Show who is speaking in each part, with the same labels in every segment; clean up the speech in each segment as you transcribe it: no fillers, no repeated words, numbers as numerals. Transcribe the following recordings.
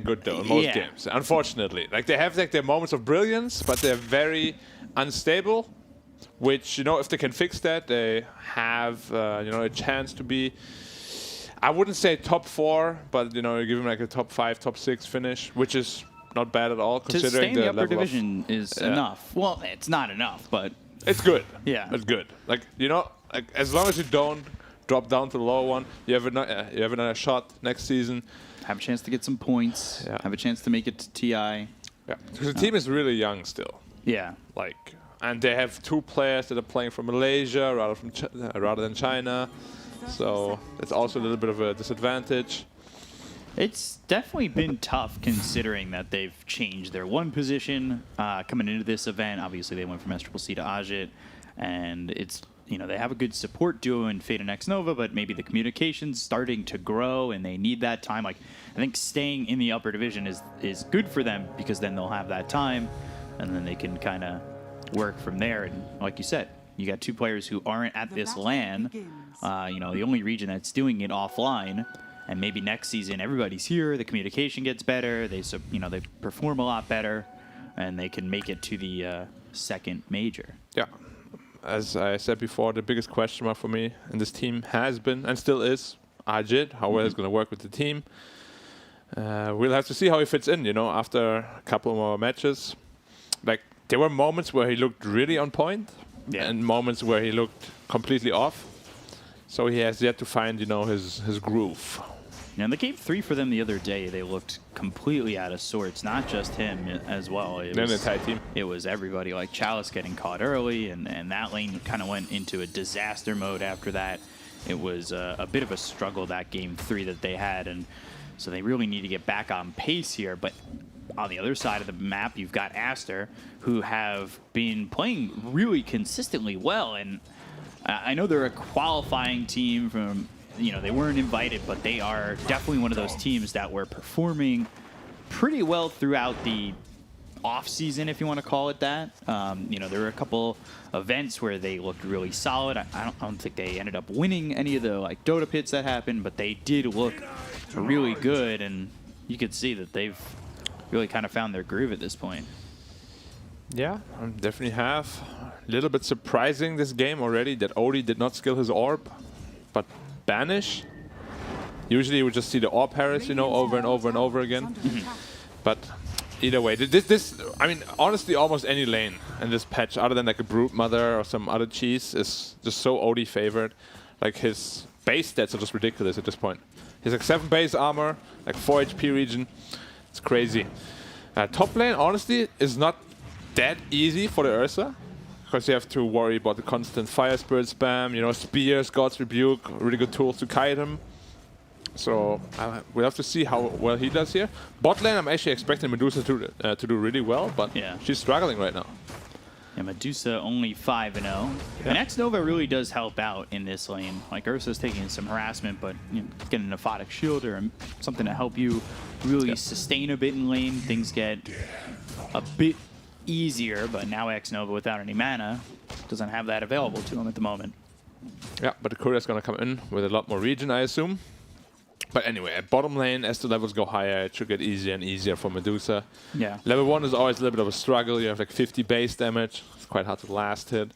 Speaker 1: good though in most games, unfortunately. Like they have like their moments of brilliance, but they're very unstable. Which, you know, if they can fix that, they have you know, a chance to be, I wouldn't say top 4, but you know, give them like a top 5, top 6 finish, which is not bad at all considering
Speaker 2: to stay in the upper
Speaker 1: level
Speaker 2: division is enough. Well, it's not enough, but
Speaker 1: it's good.
Speaker 2: Yeah,
Speaker 1: it's good. Like, you know, like as long as you don't drop down to the lower one, you have another shot next season.
Speaker 2: Have a chance to get some points. Yeah. Have a chance to make it to TI.
Speaker 1: Yeah, because the team is really young still.
Speaker 2: Yeah,
Speaker 1: like. And they have 2 players that are playing from Malaysia rather than China. So it's also a little bit of a disadvantage.
Speaker 2: It's definitely been tough considering that they've changed their one position coming into this event. Obviously, they went from SCCC to Ajit. And it's, you know, they have a good support duo in Fade and X Nova, but maybe the communication's starting to grow and they need that time. Like, I think staying in the upper division is good for them because then they'll have that time and then they can kind of work from there. And like you said, you got 2 players who aren't at this LAN. You know, the only region that's doing it offline. And maybe next season everybody's here. The communication gets better. They perform a lot better, and they can make it to the second major. Yeah,
Speaker 1: as I said before, the biggest question mark for me in this team has been and still is Ajit. How well he's going to work with the team. We'll have to see how he fits in. You know, after a couple more matches, like. There were moments where he looked really on point, and moments where he looked completely off. So he has yet to find, you know, his groove.
Speaker 2: And the game 3 for them the other day, they looked completely out of sorts. Not just him as well. It was
Speaker 1: the entire team.
Speaker 2: It was everybody. Like Chalice getting caught early, and that lane kind of went into a disaster mode after that. It was a bit of a struggle, that game 3 that they had, and so they really need to get back on pace here. But on the other side of the map, you've got Aster, who have been playing really consistently well. And I know they're a qualifying team from, you know, they weren't invited, but they are definitely one of those teams that were performing pretty well throughout the off-season, if you want to call it that. You know, there were a couple events where they looked really solid. I don't think they ended up winning any of the, like, Dota pits that happened, but they did look really good, and you could see that they've really kind of found their groove at this point.
Speaker 1: Yeah, definitely have. A little bit surprising this game already that Odie did not skill his orb, but banish. Usually you would just see the orb Harris, you know, over and over and over again. But either way, this I mean, honestly, almost any lane in this patch, other than like a Brood Mother or some other cheese, is just so Odie favored. Like his base stats are just ridiculous at this point. He's like 7 base armor, like 4 HP region. It's crazy. Top lane, honestly, is not that easy for the Ursa, because you have to worry about the constant Fire Spirit spam, you know, Spears, God's Rebuke, really good tools to kite him. So we'll have to see how well he does here. Bot lane, I'm actually expecting Medusa to do really well, but she's struggling right now.
Speaker 2: Yeah, Medusa only 5-0. And X Nova really does help out in this lane. Like, Ursa's taking some harassment, but you know, getting a Aphotic Shield or something to help you really sustain a bit in lane. Things get a bit easier, but now X Nova, without any mana, doesn't have that available to him at the moment.
Speaker 1: Yeah, but the courier's going to come in with a lot more region, I assume. But anyway, at bottom lane, as the levels go higher, it should get easier and easier for Medusa.
Speaker 2: Yeah.
Speaker 1: Level 1 is always a little bit of a struggle. You have like 50 base damage. It's quite hard to last hit.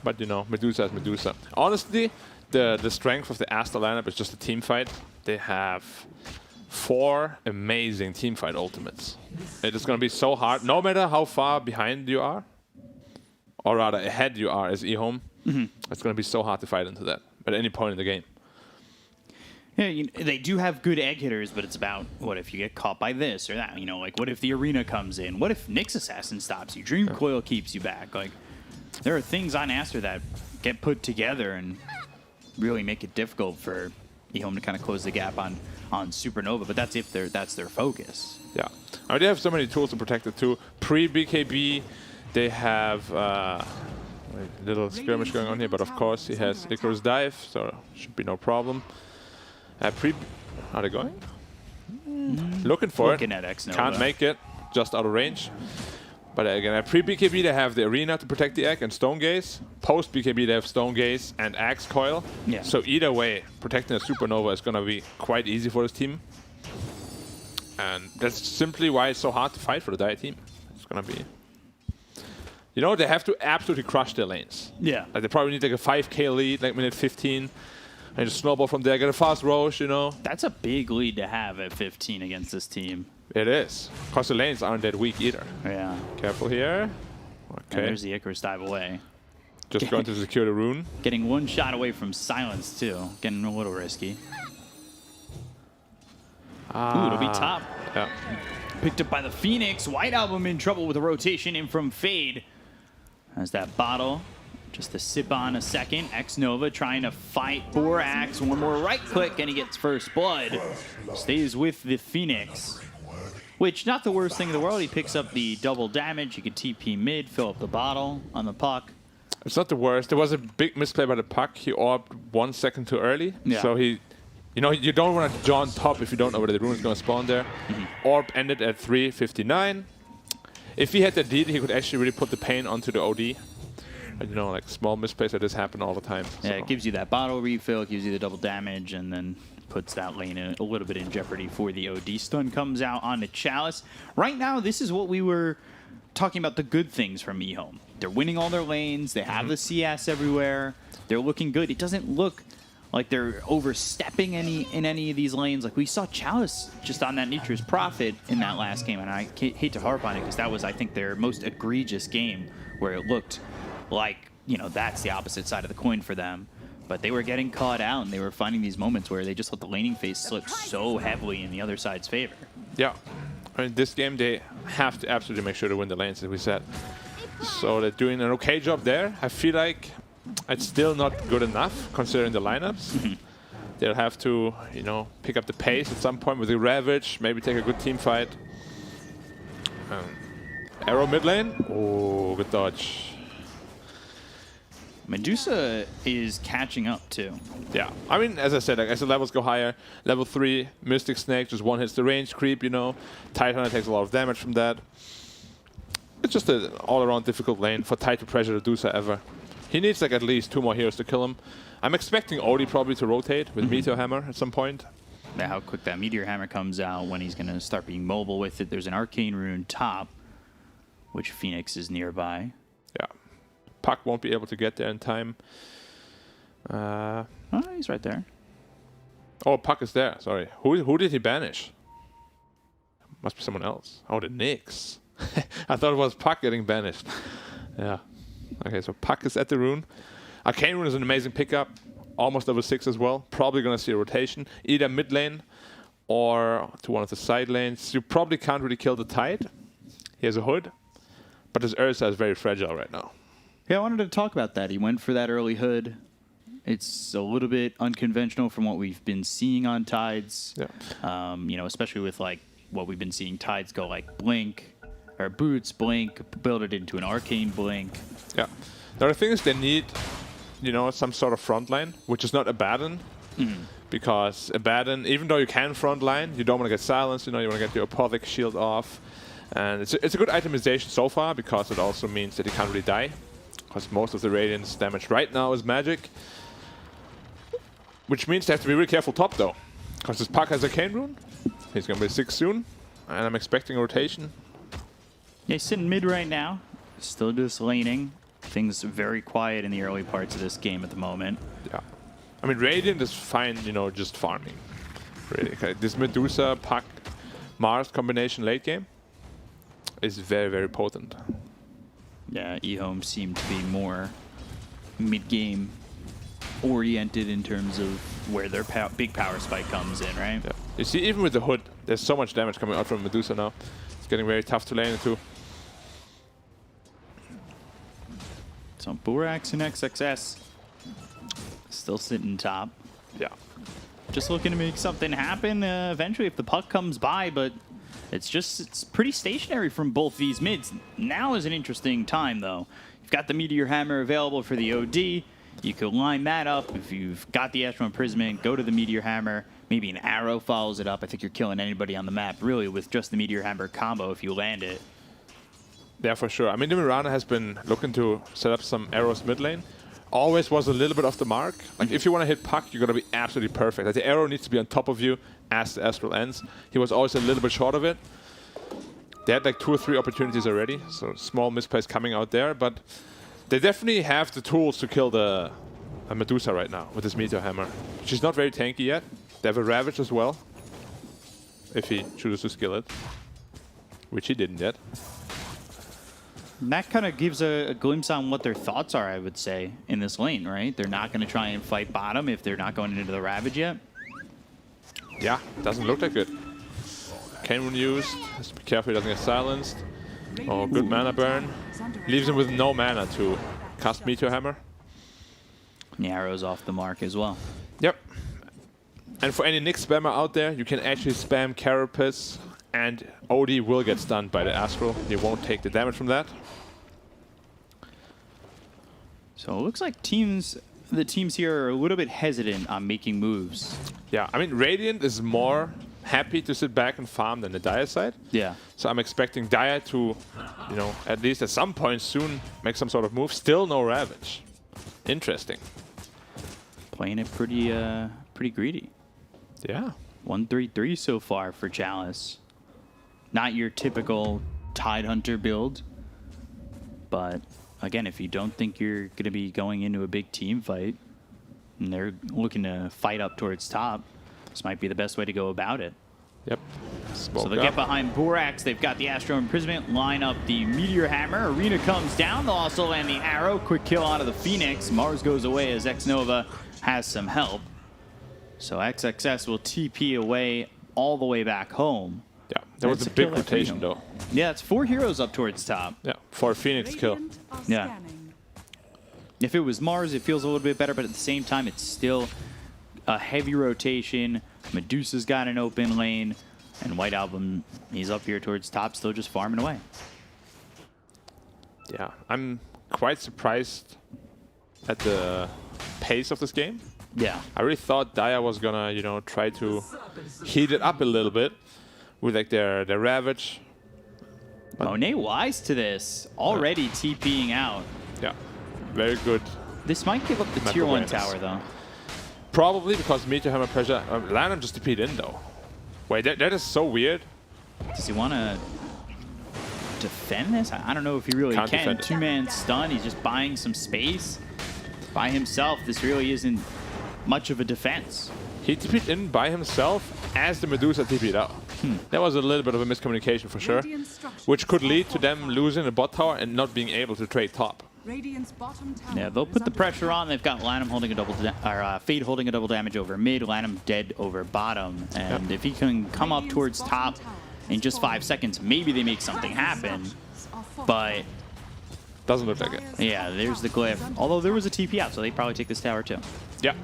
Speaker 1: But, you know, Medusa is Medusa. Honestly, the strength of the Aster lineup is just a team fight. They have 4 amazing team fight ultimates. It is going to be so hard, no matter how far behind you are, or rather ahead you are as EHOME. It's going to be so hard to fight into that at any point in the game.
Speaker 2: Yeah, they do have good egg hitters, but it's about, what if you get caught by this or that? You know, like, what if the arena comes in? What if Nyx Assassin stops you? Dream Coil keeps you back? Like, there are things on Aster that get put together and really make it difficult for EHOME to kind of close the gap on Supernova, but that's if that's their focus. Yeah.
Speaker 1: I mean, they have so many tools to protect it too. Pre-BKB, they have a little skirmish going on here, but of course he has Icarus Dive, so should be no problem. Are they going? Looking for
Speaker 2: Looking at X Nova.
Speaker 1: Can't make it, just out of range. But again, at pre-BKB they have the arena to protect the egg and Stone Gaze. Post-BKB they have Stone Gaze and Axe Coil. So either way, protecting a Supernova is going to be quite easy for this team. And that's simply why it's so hard to fight for the Dire team. It's going to be... You know, they have to absolutely crush their lanes.
Speaker 2: Yeah.
Speaker 1: Like, they probably need like a 5k lead, like minute 15. And just snowball from there, get a fast Roche, you know.
Speaker 2: That's a big lead to have at 15 against this team.
Speaker 1: It is. Because the lanes aren't that weak either.
Speaker 2: Yeah.
Speaker 1: Careful here. Okay.
Speaker 2: And there's the Icarus dive away.
Speaker 1: Just going to secure the rune.
Speaker 2: Getting one shot away from silence, too. Getting a little risky. Ooh, it'll be top.
Speaker 1: Yeah.
Speaker 2: Picked up by the Phoenix. White Album in trouble with a rotation in from Fade. As that bottle, just to sip on a second. X-Nova trying to fight Borax. One more right click and he gets first blood. Stays with the Phoenix. Which, not the worst thing in the world. He picks up the double damage. He could TP mid, fill up the bottle on the puck.
Speaker 1: It's not the worst. There was a big misplay by the puck. He orbed 1 second too early.
Speaker 2: Yeah.
Speaker 1: So he... You know, you don't want to jaw on top if you don't know where the rune is going to spawn there. Orb ended at 3:59. If he had that lead, he could actually really put the pain onto the OD. But, you know, like small misplays like this happen all the time.
Speaker 2: Yeah,
Speaker 1: so.
Speaker 2: it gives you that bottle refill, it gives you the double damage, and then puts that lane a little bit in jeopardy for the OD. Stun comes out on the Chalice. Right now, this is what we were talking about, the good things from EHOME. They're winning all their lanes. They have the CS everywhere. They're looking good. It doesn't look like they're overstepping in any of these lanes. Like we saw Chalice just on that Nature's Prophet in that last game, and I hate to harp on it because that was, I think, their most egregious game where it looked like, you know, that's the opposite side of the coin for them. But they were getting caught out, and they were finding these moments where they just let the laning phase slip so heavily in the other side's favor.
Speaker 1: Yeah. I mean, this game, they have to absolutely make sure to win the lanes, as we said. So they're doing an okay job there. I feel like it's still not good enough, considering the lineups. They'll have to, you know, pick up the pace at some point with the Ravage, maybe take a good team fight. Arrow mid lane. Oh, good dodge.
Speaker 2: Medusa is catching up, too.
Speaker 1: Yeah. I mean, as I said, like, as the levels go higher, level 3, Mystic Snake just one hits the range creep, you know. Titan takes a lot of damage from that. It's just an all-around difficult lane for Titan to pressure Medusa ever. He needs like at least 2 more heroes to kill him. I'm expecting Odie probably to rotate with Meteor Hammer at some point.
Speaker 2: Yeah, how quick that Meteor Hammer comes out, when he's going to start being mobile with it. There's an Arcane Rune top, which Phoenix is nearby.
Speaker 1: Yeah. Puck won't be able to get there in time.
Speaker 2: Oh, he's right there.
Speaker 1: Oh, Puck is there. Sorry. Who did he banish? Must be someone else. Oh, the Knicks. I thought it was Puck getting banished. Yeah. Okay, so Puck is at the rune. Arcane Rune is an amazing pickup. Almost level 6 as well. Probably going to see a rotation. Either mid lane or to one of the side lanes. You probably can't really kill the Tide. He has a hood. But his Ursa is very fragile right now.
Speaker 2: Yeah, I wanted to talk about that. He went for that early hood. It's a little bit unconventional from what we've been seeing on Tides.
Speaker 1: Yeah.
Speaker 2: You know, especially with like what we've been seeing Tides go like Blink, or Boots, Blink, build it into an Arcane Blink.
Speaker 1: Yeah. The other thing is they need, you know, some sort of front line, which is not Abaddon. Because Abaddon, even though you can front line, you don't want to get silenced, you know, you want to get your Apothic shield off. And it's a good itemization so far, because it also means that you can't really die. Because most of the Radiant's damage right now is magic. Which means they have to be really careful top, though. Because this Puck has a Arcane Rune. He's going to be 6 soon. And I'm expecting a rotation.
Speaker 2: Yeah, he's sitting mid right now. Still just laning. Things very quiet in the early parts of this game at the moment.
Speaker 1: Yeah. I mean, Radiant is fine, you know, just farming. Really. Okay. This Medusa, Puck, Mars combination late game is very, very potent.
Speaker 2: Yeah, EHOME seemed to be more mid-game oriented in terms of where their big power spike comes in, right?
Speaker 1: Yeah. You see, even with the hood, there's so much damage coming out from Medusa now. It's getting very tough to lane into.
Speaker 2: So Borax and XXS still sitting top.
Speaker 1: Yeah.
Speaker 2: Just looking to make something happen eventually if the puck comes by, but it's pretty stationary from both these mids. Now is an interesting time, though. You've got the Meteor Hammer available for the OD. You could line that up. If you've got the Astral Imprisonment, go to the Meteor Hammer. Maybe an arrow follows it up. I think you're killing anybody on the map, really, with just the Meteor Hammer combo if you land it.
Speaker 1: Yeah, for sure. I mean, the Mirana has been looking to set up some arrows mid lane. Always was a little bit off the mark. Like, if you want to hit Puck, you're going to be absolutely perfect. Like, the arrow needs to be on top of you. as the Astral ends. He was always a little bit short of it. They had like 2 or 3 opportunities already, so small misplays coming out there, but they definitely have the tools to kill the Medusa right now with this Meteor Hammer. She's not very tanky yet. They have a Ravage as well, if he chooses to skill it, which he didn't yet.
Speaker 2: And that kind of gives a glimpse on what their thoughts are, I would say, in this lane, right? They're not going to try and fight bottom if they're not going into the Ravage yet.
Speaker 1: Yeah, doesn't look like it. Cane Rune used. Has to be careful he doesn't get silenced. Oh, good mana burn. Leaves him with no mana to cast Meteor Hammer.
Speaker 2: The arrow's off the mark as well.
Speaker 1: Yep. And for any Nyx spammer out there, you can actually spam Carapace and OD will get stunned by the Astral. You won't take the damage from that.
Speaker 2: So it looks like the teams here are a little bit hesitant on making moves.
Speaker 1: Yeah, I mean, Radiant is more happy to sit back and farm than the Dire side.
Speaker 2: Yeah.
Speaker 1: So I'm expecting Dire to, you know, at least at some point soon make some sort of move. Still no Ravage. Interesting.
Speaker 2: Playing it pretty greedy.
Speaker 1: Yeah.
Speaker 2: 1-3-3 so far for Chalice. Not your typical Tidehunter build, but again, if you don't think you're going to be going into a big team fight and they're looking to fight up towards top, this might be the best way to go about it.
Speaker 1: Yep.
Speaker 2: So they'll get behind Borax. They've got the Astro Imprisonment. Line up the Meteor Hammer. Arena comes down. They'll also land the Arrow. Quick kill out of the Phoenix. Mars goes away as X-Nova has some help. So XXS will TP away all the way back home.
Speaker 1: Yeah, that was a big rotation though.
Speaker 2: Yeah, it's 4 heroes up towards top.
Speaker 1: Yeah, for a Phoenix kill.
Speaker 2: Yeah. If it was Mars, it feels a little bit better, but at the same time, it's still a heavy rotation. Medusa's got an open lane, and White Album, he's up here towards top, still just farming away.
Speaker 1: Yeah, I'm quite surprised at the pace of this game.
Speaker 2: Yeah.
Speaker 1: I really thought Dire was gonna, you know, try to heat it up a little bit with like their Ravage.
Speaker 2: Monet wise to this, already TPing out.
Speaker 1: Yeah, very good.
Speaker 2: This might give up the tier 1 tower though.
Speaker 1: Probably because Meteor Hammer pressure. Lanham just TP'd in though. Wait, that is so weird.
Speaker 2: Does he want to defend this? I don't know if he really
Speaker 1: Can't
Speaker 2: can.
Speaker 1: defend it.
Speaker 2: 2-man stun. He's just buying some space by himself. This really isn't much of a defense.
Speaker 1: He TP'd in by himself as the Medusa TP'd out. That was a little bit of a miscommunication for sure, which could lead to them losing the bot tower and not being able to trade top.
Speaker 2: Yeah, they'll put the pressure on. They've got Lanham holding a double, Fade holding a double damage over mid, Lanham dead over bottom. And if he can come up towards top in just 5 seconds, maybe they make something happen. But
Speaker 1: doesn't look like it.
Speaker 2: Yeah, there's the glyph. Although there was a TP out, so they probably take this tower too.
Speaker 1: Yeah.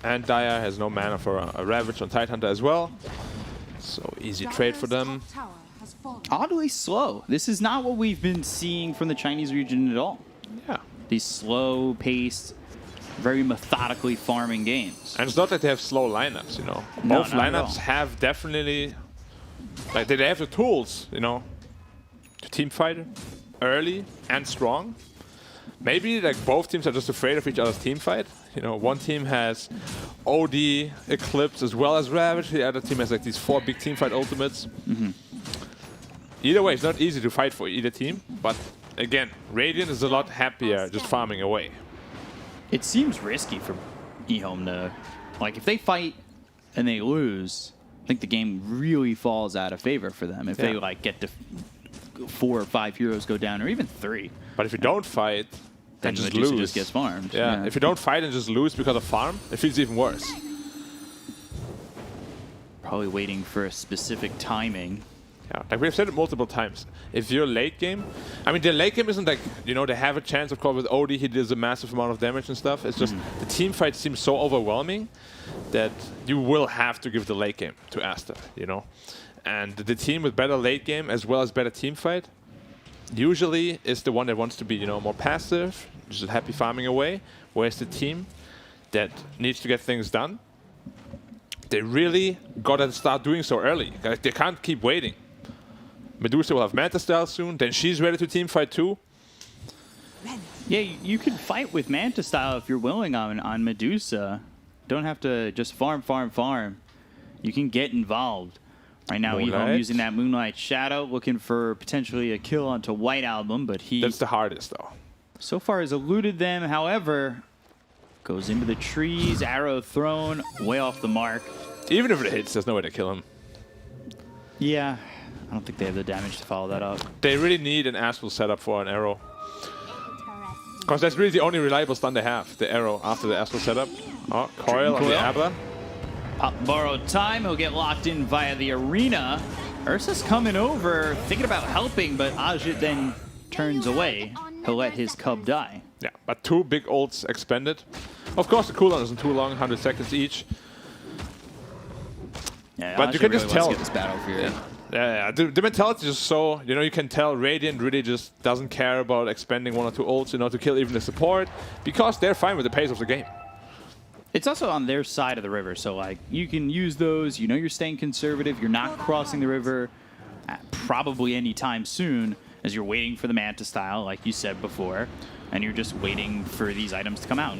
Speaker 1: And Dire has no mana for a Ravage on Tidehunter as well. So easy trade for them.
Speaker 2: Oddly slow. This is not what we've been seeing from the Chinese region at all.
Speaker 1: Yeah.
Speaker 2: These slow-paced, very methodically farming games.
Speaker 1: And it's not that they have slow lineups, you know.
Speaker 2: No,
Speaker 1: Both
Speaker 2: not at
Speaker 1: lineups
Speaker 2: all.
Speaker 1: have definitely, like they have the tools, you know, to team fight early and strong. Maybe like both teams are just afraid of each other's team fight. You know, one team has OD, Eclipse, as well as Ravage. The other team has like these 4 big team fight ultimates. Either way, it's not easy to fight for either team. But again, Radiant is a lot happier just farming away.
Speaker 2: It seems risky for EHOME to, like, if they fight and they lose, I think the game really falls out of favor for them. If they like get to 4 or 5 heroes go down, or even 3.
Speaker 1: But if you don't fight,
Speaker 2: then
Speaker 1: just
Speaker 2: Medusa
Speaker 1: lose.
Speaker 2: just gets farmed.
Speaker 1: Yeah. If you don't fight and just lose because of farm, it feels even worse.
Speaker 2: Probably waiting for a specific timing.
Speaker 1: Yeah, like we've said it multiple times. If you're late game, I mean, the late game isn't like, you know, they have a chance, of course, with OD, he does a massive amount of damage and stuff. It's just the team fight seems so overwhelming that you will have to give the late game to Aster, you know. And the team with better late game as well as better team fight usually is the one that wants to be, you know, more passive, just happy farming away, whereas the team that needs to get things done, they really gotta start doing so early. Like, they can't keep waiting. Medusa will have Manta Style soon, then she's ready to team fight too.
Speaker 2: Yeah, you could fight with Manta Style if you're willing on Medusa. Don't have to just farm, farm, farm. You can get involved. Right now, EHOME using that Moonlight Shadow, looking for potentially a kill onto White Album, but he...
Speaker 1: That's the hardest, though.
Speaker 2: So far has eluded them. However, goes into the trees, arrow thrown, way off the mark.
Speaker 1: Even if it hits, there's no way to kill him.
Speaker 2: Yeah, I don't think they have the damage to follow that up.
Speaker 1: They really need an Astral setup for an arrow. Because that's really the only reliable stun they have, the arrow after the Astral setup. Oh, coil on the Abba.
Speaker 2: Borrowed time, he'll get locked in via the arena. Ursa's coming over, thinking about helping, but Ajit then turns away. He'll let his cub die.
Speaker 1: Yeah, but 2 big ults expended. Of course, the cooldown isn't too long, 100 seconds each.
Speaker 2: Yeah,
Speaker 1: but
Speaker 2: Ajit
Speaker 1: you can
Speaker 2: really
Speaker 1: just tell.
Speaker 2: Get this battlefield.
Speaker 1: Yeah. The mentality is just so, you can tell Radiant really just doesn't care about expending 1 or 2 ults, to kill even the support, because they're fine with the pace of the game.
Speaker 2: It's also on their side of the river, so like you can use those. You're staying conservative. You're not crossing the river probably anytime soon, as you're waiting for the Manta style, like you said before, and you're just waiting for these items to come out.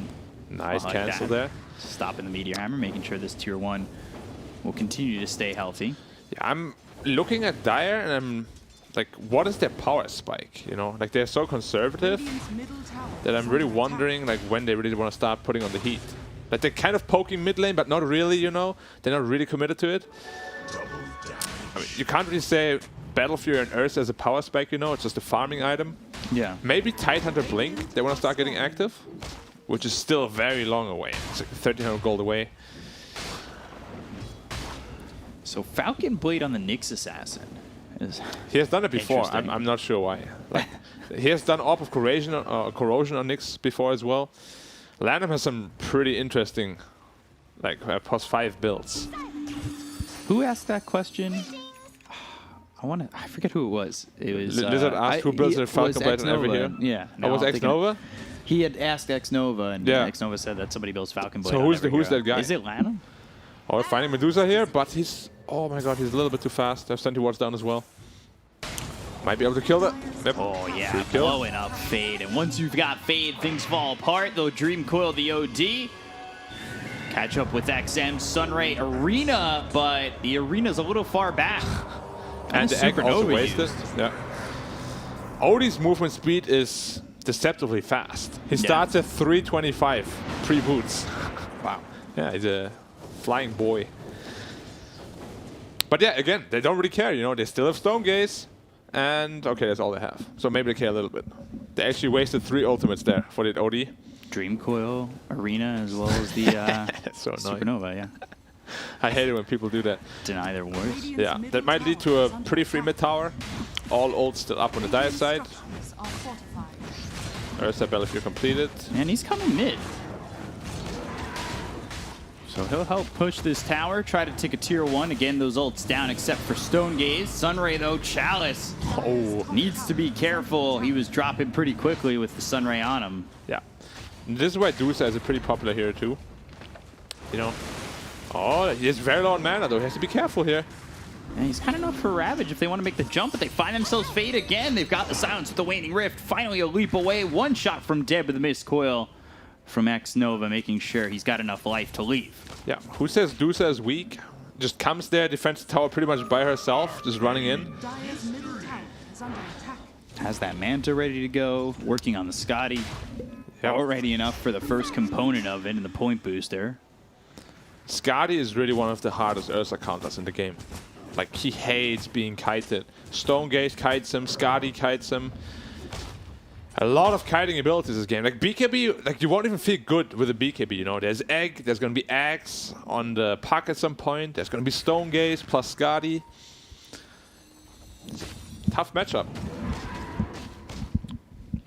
Speaker 1: Nice
Speaker 2: like
Speaker 1: cancel there.
Speaker 2: Stopping the Meteor Hammer, making sure this tier 1 will continue to stay healthy.
Speaker 1: Yeah, I'm looking at Dire and I'm like, what is their power spike? Like they're so conservative that I'm really wondering like when they really want to start putting on the heat. Like they're kind of poking mid lane, but not really, They're not really committed to it. I mean, you can't really say Battle Fury and Ursa as a power spike, It's just a farming item.
Speaker 2: Yeah.
Speaker 1: Maybe Tidehunter Blink, they want to start getting active, which is still very long away. It's like 1,300 gold away.
Speaker 2: So Falcon Blade on the Nyx Assassin.
Speaker 1: He has done it before. I'm not sure why. Like, he has done Orb of Corrosion on Nyx before as well. Lanham has some pretty interesting, like, +5 builds.
Speaker 2: Who asked that question? I forget who it was. It was
Speaker 1: Lizard asked who builds their Falcon Blade and every here.
Speaker 2: Yeah.
Speaker 1: No, was X-Nova?
Speaker 2: He had asked X-Nova, and X-Nova said that somebody builds Falcon Blade.
Speaker 1: So who's that guy?
Speaker 2: Is it Lanham?
Speaker 1: Oh, we're finding Medusa here, but he's... Oh my god, he's a little bit too fast. There's 20 wards down as well. Might be able to kill that. Yep.
Speaker 2: Oh yeah, blowing up Fade. And once you've got Fade, things fall apart. They'll Dream Coil the OD. Catch up with XM Sunray Arena, but the Arena's a little far back.
Speaker 1: And the egg also wasted. Yeah. Odie's movement speed is deceptively fast. He starts at 325 pre-boots. Wow. Yeah, he's a flying boy. But yeah, again, they don't really care, They still have Stone Gaze. And, okay, that's all they have. So maybe they care a little bit. They actually wasted 3 ultimates there for the OD.
Speaker 2: Dream Coil, Arena, as well as the
Speaker 1: so
Speaker 2: Supernova, yeah.
Speaker 1: I hate it when people do that.
Speaker 2: Deny their words.
Speaker 1: Yeah, that might lead to a pretty free mid tower. All ults still up on the Dire side. Ursa Battlefield completed.
Speaker 2: And he's coming mid. So he'll help push this tower, try to take a tier 1. Again, those ults down except for Stone Gaze. Sunray, though, Chalice needs to be careful. He was dropping pretty quickly with the Sunray on him.
Speaker 1: Yeah. And this is why Dusa is a pretty popular hero, too. Oh, he is very low on mana, though. He has to be careful here.
Speaker 2: And he's kind of enough for Ravage if they want to make the jump, but they find themselves Fade again. They've got the silence with the Waning Rift. Finally a leap away. One shot from Dead with the missed coil from X-Nova, making sure he's got enough life to leave.
Speaker 1: Yeah, who says Dusa is weak? Just comes there, defends the tower pretty much by herself, just running in.
Speaker 2: Has that Manta ready to go, working on the Scotty. Already enough for the first component of it in the point booster.
Speaker 1: Scotty is really one of the hardest Ursa counters in the game. Like, he hates being kited. Stone Gaze kites him, Scotty kites him. A lot of kiting abilities this game. Like BKB, like you won't even feel good with a BKB, There's Egg, there's gonna be Axe on the puck at some point. There's gonna be Stone Gaze plus Scotty. Tough matchup.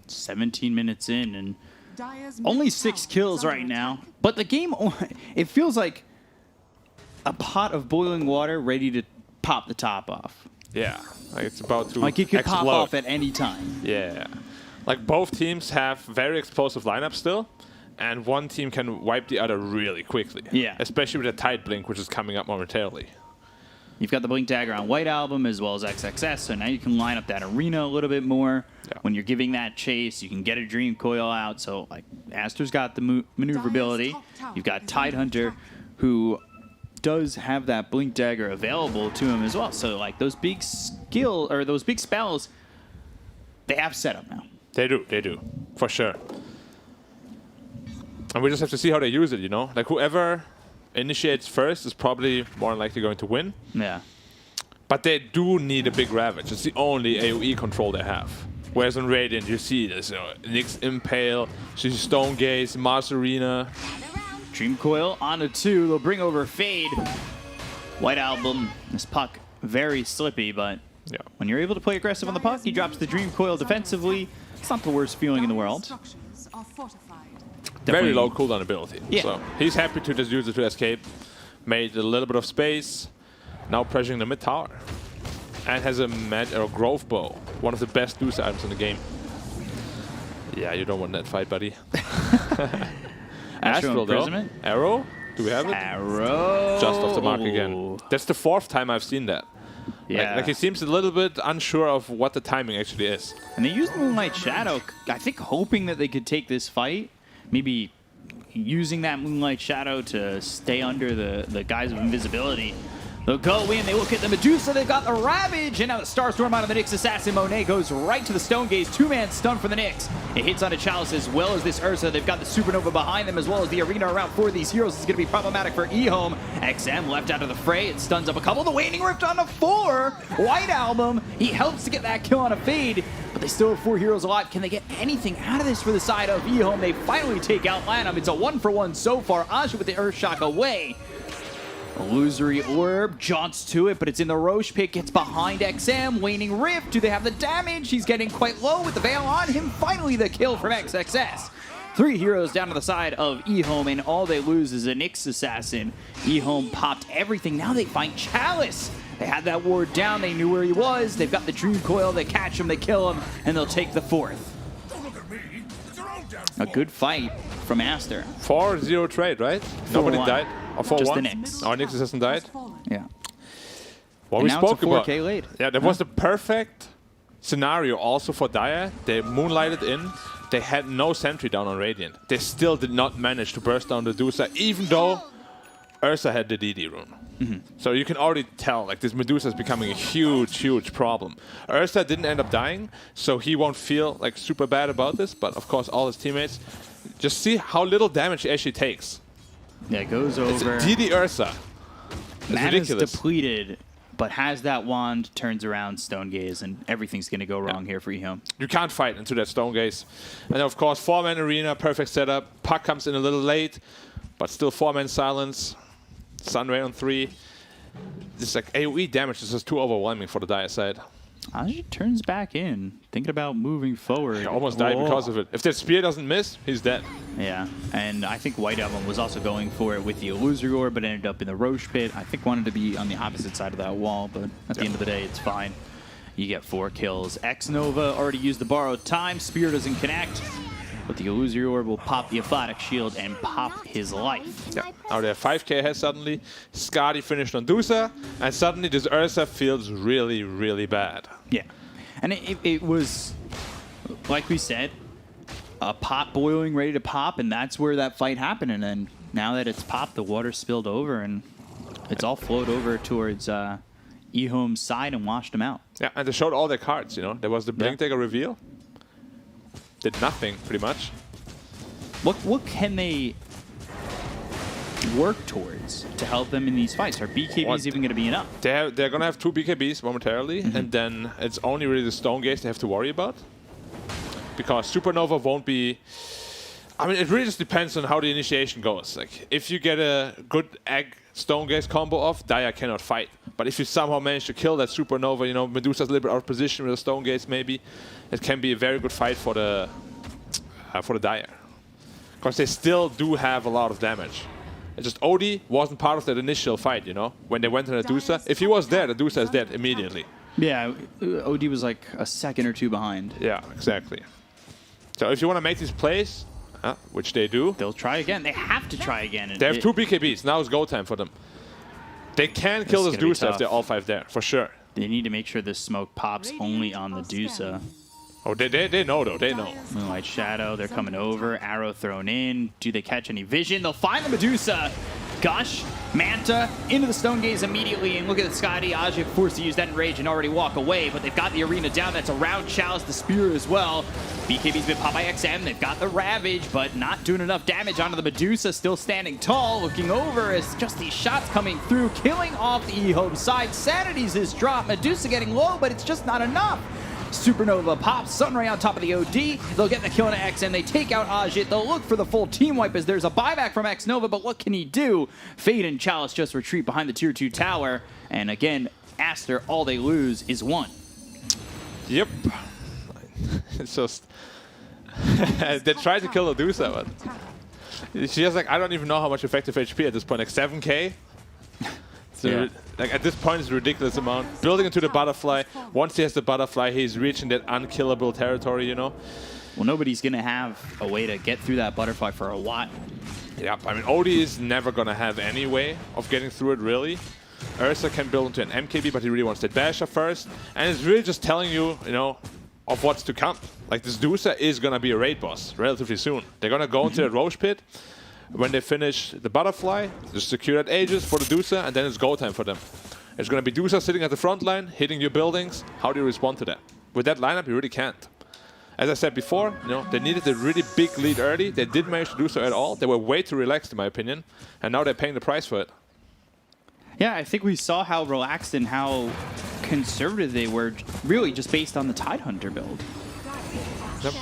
Speaker 2: 17 minutes in and only 6 kills right now. But the game, it feels like a pot of boiling water ready to pop the top off.
Speaker 1: Yeah, like it's about to
Speaker 2: Like it could
Speaker 1: explode.
Speaker 2: pop off at any time.
Speaker 1: Yeah. Like both teams have very explosive lineups still, and one team can wipe the other really quickly.
Speaker 2: Yeah.
Speaker 1: Especially with a Tide Blink, which is coming up momentarily.
Speaker 2: You've got the Blink Dagger on White Album as well as XXS, so now you can line up that arena a little bit more.
Speaker 1: Yeah.
Speaker 2: When you're giving that chase, you can get a Dream Coil out. So, like, Aster's got the maneuverability. You've got Tidehunter, who does have that Blink Dagger available to him as well. So, like, those big those big spells, they have setup now.
Speaker 1: They do, for sure. And we just have to see how they use it, you know? Like, whoever initiates first is probably more than likely going to win.
Speaker 2: Yeah.
Speaker 1: But they do need a big Ravage. It's the only AoE control they have. Whereas on Radiant, you see this, Nyx Impale, you see Stone Gaze, Mars Arena.
Speaker 2: Dream Coil on a 2. They'll bring over Fade. White Album, this puck, very slippy, but
Speaker 1: Yeah.
Speaker 2: when you're able to play aggressive on the puck, he drops the Dream Coil defensively. It's not the worst feeling in the world.
Speaker 1: Very low cooldown ability.
Speaker 2: Yeah.
Speaker 1: So he's happy to just use it to escape. Made a little bit of space. Now pressuring the mid tower. And has a Grove Bow. One of the best Deuce items in the game. Yeah, you don't want that fight, buddy. Astral though. Arrow? Do we have it?
Speaker 2: Arrow.
Speaker 1: Just off the mark again. That's the 4th time I've seen that.
Speaker 2: Yeah.
Speaker 1: Like he seems a little bit unsure of what the timing actually is.
Speaker 2: And they used Moonlight Shadow, I think hoping that they could take this fight. Maybe using that Moonlight Shadow to stay under the guise of invisibility. They'll go in, they look at the Medusa, they've got the Ravage, and now the Starstorm out of the Nyx Assassin. Monet goes right to the Stone Gaze, 2-man stun for the Nyx. It hits on a Chalice as well as this Ursa. They've got the Supernova behind them as well as the arena around 4 of these heroes. This is going to be problematic for EHOME. XM left out of the fray, it stuns up a couple. The Waning Rift on a 4. White Album, he helps to get that kill on a Fade, but they still have 4 heroes alive. Can they get anything out of this for the side of EHOME? They finally take out Lanham. It's a 1-for-1 so far. Aja with the Earthshock away. Illusory Orb jaunts to it, but it's in the Roche pit, gets behind XM. Waning Rift, do they have the damage? He's getting quite low with the Veil on him. Finally the kill from XXS. 3 heroes down to the side of EHOME, and all they lose is a Nyx Assassin. EHOME popped everything. Now they find Chalice. They had that ward down. They knew where he was. They've got the Dream Coil. They catch him, they kill him, and they'll take the 4th. A good fight from Aster.
Speaker 1: 4-0 trade, right? Nobody died. Or 4-1?
Speaker 2: Just the Nyx.
Speaker 1: Our Nyx hasn't died?
Speaker 2: Yeah.
Speaker 1: What
Speaker 2: And
Speaker 1: we
Speaker 2: now
Speaker 1: spoke
Speaker 2: it's a 4K
Speaker 1: about.
Speaker 2: lead.
Speaker 1: Yeah, that was the perfect scenario also for Dire. They moonlighted in. They had no sentry down on Radiant. They still did not manage to burst down the Medusa, even though Ursa had the DD rune. So you can already tell, like, this Medusa is becoming a huge, huge problem. Ursa didn't end up dying, so he won't feel like super bad about this. But of course, all his teammates just see how little damage he actually takes.
Speaker 2: Yeah, it goes over.
Speaker 1: It's DD Ursa. It's
Speaker 2: Mana's
Speaker 1: ridiculous.
Speaker 2: depleted, but has that wand, turns around, Stone Gaze, and everything's going to go wrong here for EHOME.
Speaker 1: You can't fight into that Stone Gaze. And of course, 4-man arena, perfect setup. Puck comes in a little late, but still 4-man silence. Sunray on 3. This like AoE damage is just too overwhelming for the Dire side.
Speaker 2: Aja turns back in, thinking about moving forward.
Speaker 1: He almost died because of it. If that spear doesn't miss, he's dead.
Speaker 2: Yeah, and I think White Album was also going for it with the Illusory Orb, but ended up in the Roche pit. I think wanted to be on the opposite side of that wall, but at the end of the day, it's fine. You get 4 kills. X-Nova already used the borrowed time. Spear doesn't connect, but the Illusory Orb will pop the Aphatic Shield and pop his life.
Speaker 1: Yeah. Now they're 5k ahead suddenly. Skadi finished on Dusa, and suddenly this Ursa feels really, really bad.
Speaker 2: Yeah, and it was, like we said, a pot boiling, ready to pop, and that's where that fight happened. And then now that it's popped, the water spilled over, and it's all flowed over towards EHOME's side and washed them out.
Speaker 1: Yeah, and they showed all their cards, you know. There was the Blink Dagger reveal. Did nothing, pretty much.
Speaker 2: What can they work towards to help them in these fights? Are BKBs even going to be enough?
Speaker 1: They're going to have 2 BKBs momentarily, and then it's only really the Stone Gaze they have to worry about. Because Supernova won't be... I mean, it really just depends on how the initiation goes. Like, if you get a good Egg Stone Gaze combo off, Dire cannot fight. But if you somehow manage to kill that Supernova, you know, Medusa's a little bit out of position with a Stone Gaze maybe, it can be a very good fight for the Dire. Because they still do have a lot of damage. It's just Odie wasn't part of that initial fight, you know, when they went to the Medusa. If he was there, the Medusa is dead immediately.
Speaker 2: Yeah, OD was like a second or 2 behind.
Speaker 1: Yeah, exactly. So if you want to make these plays, which they do,
Speaker 2: they'll try again. They have to try again.
Speaker 1: They have 2 BKBs. Now it's go time for them. They can kill this
Speaker 2: gonna be
Speaker 1: Dusa if
Speaker 2: tough.
Speaker 1: they're all 5 there, for sure.
Speaker 2: They need to make sure this smoke pops only on the Dusa.
Speaker 1: Oh, they know, though. They know.
Speaker 2: Moonlight Shadow, they're coming over. Arrow thrown in. Do they catch any vision? They'll find the Medusa. Gush, Manta, into the Stone Gaze immediately. And look at the Scotty. Ajik forced to use that Enrage and already walk away. But they've got the arena down. That's around Chalice, the Spear as well. BKB's been popped by XM. They've got the Ravage, but not doing enough damage onto the Medusa. Still standing tall, looking over as just these shots coming through, killing off the EHOME side. Sanity's his drop. Medusa getting low, but it's just not enough. Supernova pops, Sunray on top of the OD. They'll get the kill on XN. They take out Ajit. They'll look for the full team wipe as there's a buyback from X-Nova, but what can he do? Fade and Chalice just retreat behind the tier 2 tower. And again, Aster, all they lose is 1.
Speaker 1: Yep. It's just... they tried to kill Medusa, but... She has like, I don't even know how much effective HP at this point, like 7k? So, like at this point, it's a ridiculous amount. Building into the butterfly. Once he has the butterfly, he's reaching that unkillable territory, you know?
Speaker 2: Well, nobody's going to have a way to get through that butterfly for a while.
Speaker 1: Yeah, I mean, Odie is never going to have any way of getting through it, really. Ursa can build into an MKB, but he really wants the Dasher first. And it's really just telling you, you know, of what's to come. Like, this Dusa is going to be a raid boss relatively soon. They're going to go into the Roche pit. When they finish the butterfly, just secure that Aegis for the Dusa, and then it's go time for them. It's going to be Dusa sitting at the front line, hitting your buildings. How do you respond to that? With that lineup, you really can't. As I said before, you know, they needed a really big lead early. They didn't manage to do so at all. They were way too relaxed, in my opinion, and now they're paying the price for it.
Speaker 2: Yeah, I think we saw how relaxed and how conservative they were, really just based on the Tidehunter build.
Speaker 1: Yep.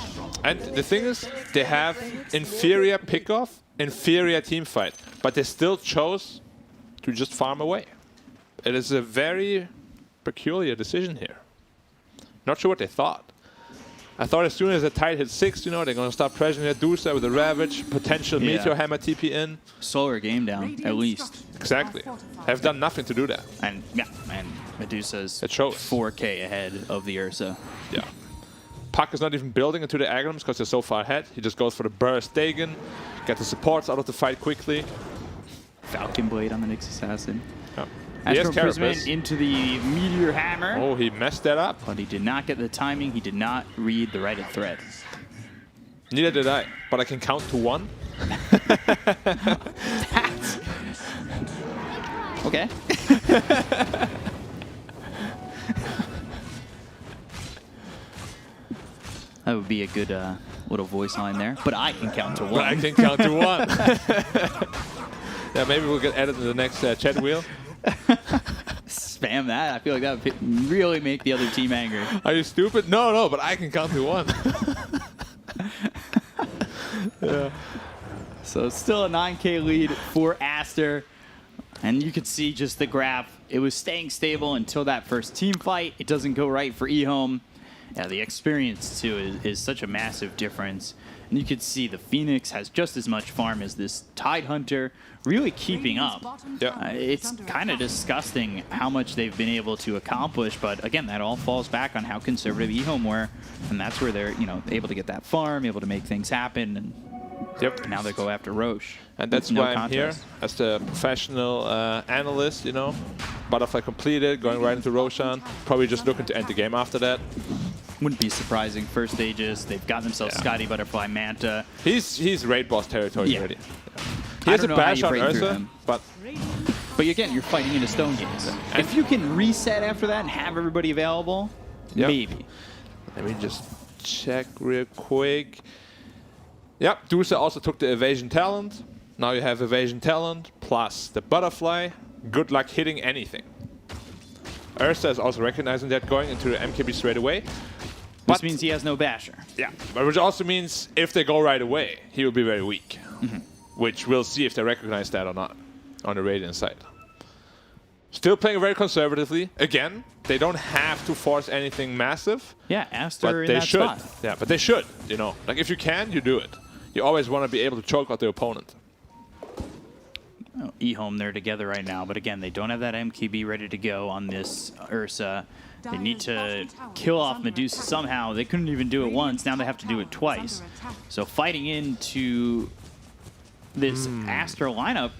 Speaker 1: And the thing is, they have inferior pickoff, inferior team fight, but they still chose to just farm away. It is a very peculiar decision here. Not sure what they thought. I thought as soon as the Tide hit 6, you know, they're going to start pressuring that Dusa with a Ravage, potential Meteor Hammer TP in.
Speaker 2: Slower game down, at least.
Speaker 1: Exactly. Have done nothing to do that.
Speaker 2: And yeah, and Medusa's
Speaker 1: It shows.
Speaker 2: 4k ahead of the Ursa.
Speaker 1: Yeah. Puck is not even building into the Aghanims because they're so far ahead. He just goes for the burst Dagon, get the supports out of the fight quickly.
Speaker 2: Falcon Blade on the Nyx Assassin.
Speaker 1: Yeah. He has
Speaker 2: Astro Prism
Speaker 1: Carapace.
Speaker 2: into the Meteor Hammer.
Speaker 1: Oh, he messed that up.
Speaker 2: But he did not get the timing. He did not read the right of threat.
Speaker 1: Neither did I, but I can count to 1.
Speaker 2: That's... Okay. That would be a good little voice line there. But I can count to 1.
Speaker 1: But I can count to 1. Yeah, maybe we'll get added to the next chat wheel.
Speaker 2: Spam that. I feel like that would really make the other team angry.
Speaker 1: Are you stupid? No, but I can count to 1. Yeah.
Speaker 2: So still a 9k lead for Aster. And you could see just the graph. It was staying stable until that first team fight. It doesn't go right for EHOME. Yeah, the experience, too, is such a massive difference. And you could see the Phoenix has just as much farm as this Tidehunter, really keeping up.
Speaker 1: Yeah.
Speaker 2: It's kind of disgusting how much they've been able to accomplish, but again, that all falls back on how conservative EHOME were, and that's where they're, you know, able to get that farm, able to make things happen, and now they go after Roche.
Speaker 1: And that's why I'm here as the professional analyst, you know. Butterfly completed, going right into Roshan. Probably just looking to end the game after that.
Speaker 2: Wouldn't be surprising. First stages, they've got themselves Scotty, Butterfly, Manta.
Speaker 1: He's raid boss territory already. Yeah. He
Speaker 2: I
Speaker 1: has a
Speaker 2: don't know how
Speaker 1: bash
Speaker 2: you
Speaker 1: on
Speaker 2: break through
Speaker 1: Ursa,
Speaker 2: him.
Speaker 1: but
Speaker 2: again, you're fighting into Stone Gaze. If you can reset after that and have everybody available, maybe.
Speaker 1: Let me just check real quick. Yep, Dusa also took the evasion talent. Now you have evasion talent plus the butterfly. Good luck hitting anything. Ursa is also recognizing that, going into the MKB straight away.
Speaker 2: This means he has no basher.
Speaker 1: Yeah, but which also means if they go right away, he will be very weak. Which we'll see if they recognize that or not on the Radiant side. Still playing very conservatively. Again, they don't have to force anything massive.
Speaker 2: Yeah, Aster
Speaker 1: but
Speaker 2: in
Speaker 1: they
Speaker 2: that
Speaker 1: should.
Speaker 2: spot.
Speaker 1: Yeah, but they should, you know. Like, if you can, you do it. You always want to be able to choke out the opponent.
Speaker 2: Oh, EHOME, they're together right now, but again, they don't have that MKB ready to go on this Ursa. They need to kill off Medusa somehow. They couldn't even do it once. Now they have to do it twice. So fighting into this Aster lineup,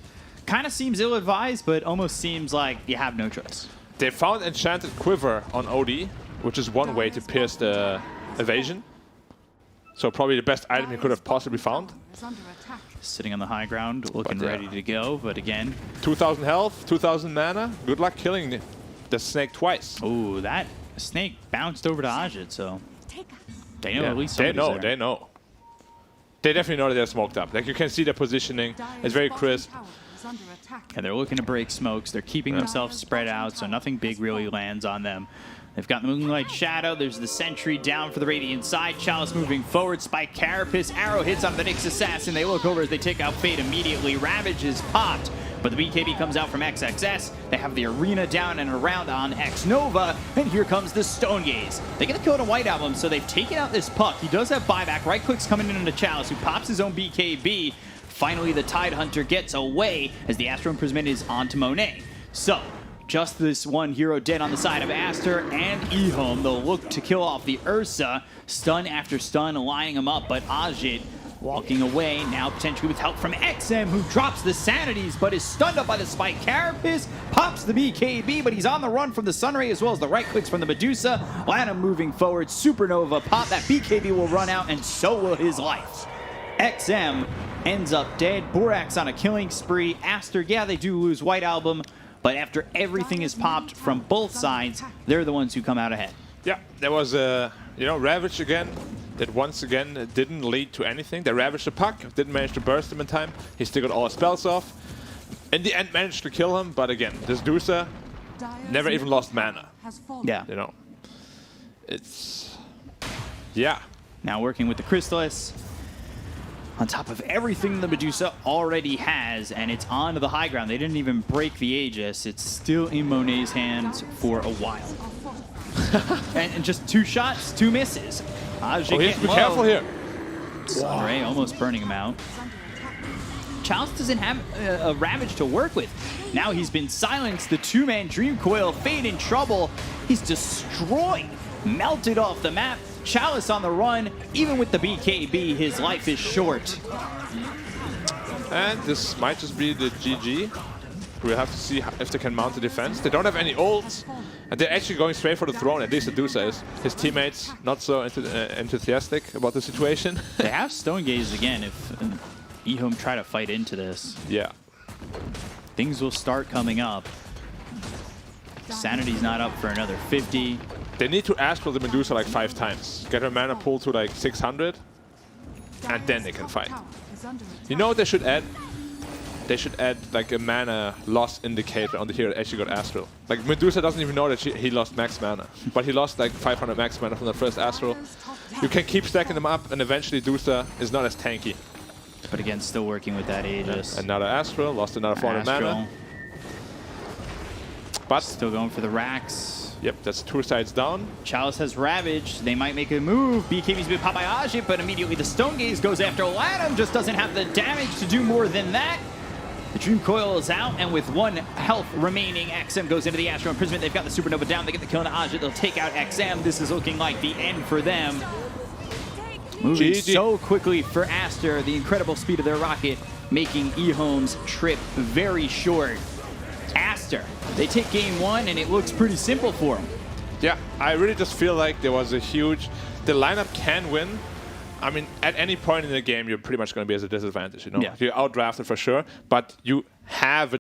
Speaker 2: kind of seems ill-advised, but almost seems like you have no choice.
Speaker 1: They found Enchanted Quiver on OD, which is one way to pierce the evasion. So probably the best item you could have possibly found.
Speaker 2: Sitting on the high ground, looking ready to go, but again...
Speaker 1: 2,000 health, 2,000 mana. Good luck killing the snake twice.
Speaker 2: Ooh, that snake bounced over to Ajit, so... They know at least somebody's there.
Speaker 1: They know. They definitely know that they're smoked up. Like, you can see their positioning. It's very crisp.
Speaker 2: And they're looking to break smokes. They're keeping themselves spread out, so nothing big really lands on them. They've got the Moonlight Shadow. There's the Sentry down for the Radiant side. Chalice moving forward. Spike Carapace. Arrow hits on the Nyx Assassin. They look over as they take out Fate immediately. Ravage is popped, but the BKB comes out from XXS. They have the Arena down and around on X-Nova, and here comes the Stone Gaze. They get the kill to White Album, so they've taken out this Puck. He does have buyback. Right click's coming in into Chalice, who pops his own BKB. Finally, the Tidehunter gets away as the Astro Imprisonment is onto Monet. So, just this one hero dead on the side of Aster and EHOME. They'll look to kill off the Ursa. Stun after stun, lining him up, but Ajit walking away, now potentially with help from XM, who drops the Sanities, but is stunned up by the Spike Carapace, pops the BKB, but he's on the run from the Sunray, as well as the right clicks from the Medusa. Lanham moving forward, Supernova pop, that BKB will run out, and so will his life. XM ends up dead. Borax on a killing spree. Aster, yeah, they do lose White Album, but after everything is popped from both sides, they're the ones who come out ahead.
Speaker 1: Yeah, there was Ravage again. That once again didn't lead to anything. They ravaged the Puck, didn't manage to burst him in time. He still got all his spells off. In the end, managed to kill him, but again, this Dusa never even lost mana.
Speaker 2: Yeah.
Speaker 1: You know, it's... Yeah.
Speaker 2: Now working with the Chrysalis on top of everything the Medusa already has, and it's onto the high ground. They didn't even break the Aegis. It's still in Monet's hands for a while. and just 2 shots, 2 misses.
Speaker 1: Ajit he has to be careful here.
Speaker 2: Sunray almost burning him out. Chalice doesn't have a Ravage to work with. Now he's been silenced. The 2-man Dream Coil, Fate in trouble. He's destroyed, melted off the map. Chalice on the run. Even with the BKB, his life is short.
Speaker 1: And this might just be the GG. We'll have to see if they can mount the defense. They don't have any ults, and they're actually going straight for the throne, at least the Dusa is. His teammates not so enthusiastic about the situation.
Speaker 2: They have Stone Gaze again if EHOME try to fight into this.
Speaker 1: Yeah.
Speaker 2: Things will start coming up. Sanity's not up for another 50.
Speaker 1: They need to ask for the Medusa like 5 times. Get her mana pool to like 600, and then they can fight. You know what they should add? They should add like a mana loss indicator on the hero that actually got Astral. Like Medusa doesn't even know that he lost max mana, but he lost like 500 max mana from the first Astral. You can keep stacking them up, and eventually Dusa is not as tanky.
Speaker 2: But again, still working with that Aegis.
Speaker 1: Yeah. Another Astral, lost another 400 mana. But
Speaker 2: still going for the racks.
Speaker 1: Yep, that's 2 sides down.
Speaker 2: Chalice has Ravage. They might make a move. BKB's been popped by Ajit, but immediately the Stone Gaze goes after Lanham. Just doesn't have the damage to do more than that. The Dream Coil is out, and with 1 health remaining, XM goes into the Astro Imprisonment. They've got the Supernova down. They get the kill on Ajit. They'll take out XM. This is looking like the end for them. Moving so quickly for Aster. The incredible speed of their rocket making EHOME's trip very short. Aster, they take game 1, and it looks pretty simple for them.
Speaker 1: Yeah, I really just feel like there was a huge... The lineup can win. I mean, at any point in the game, you're pretty much going to be at a disadvantage, you know?
Speaker 2: Yeah.
Speaker 1: You're outdrafted for sure, but you have a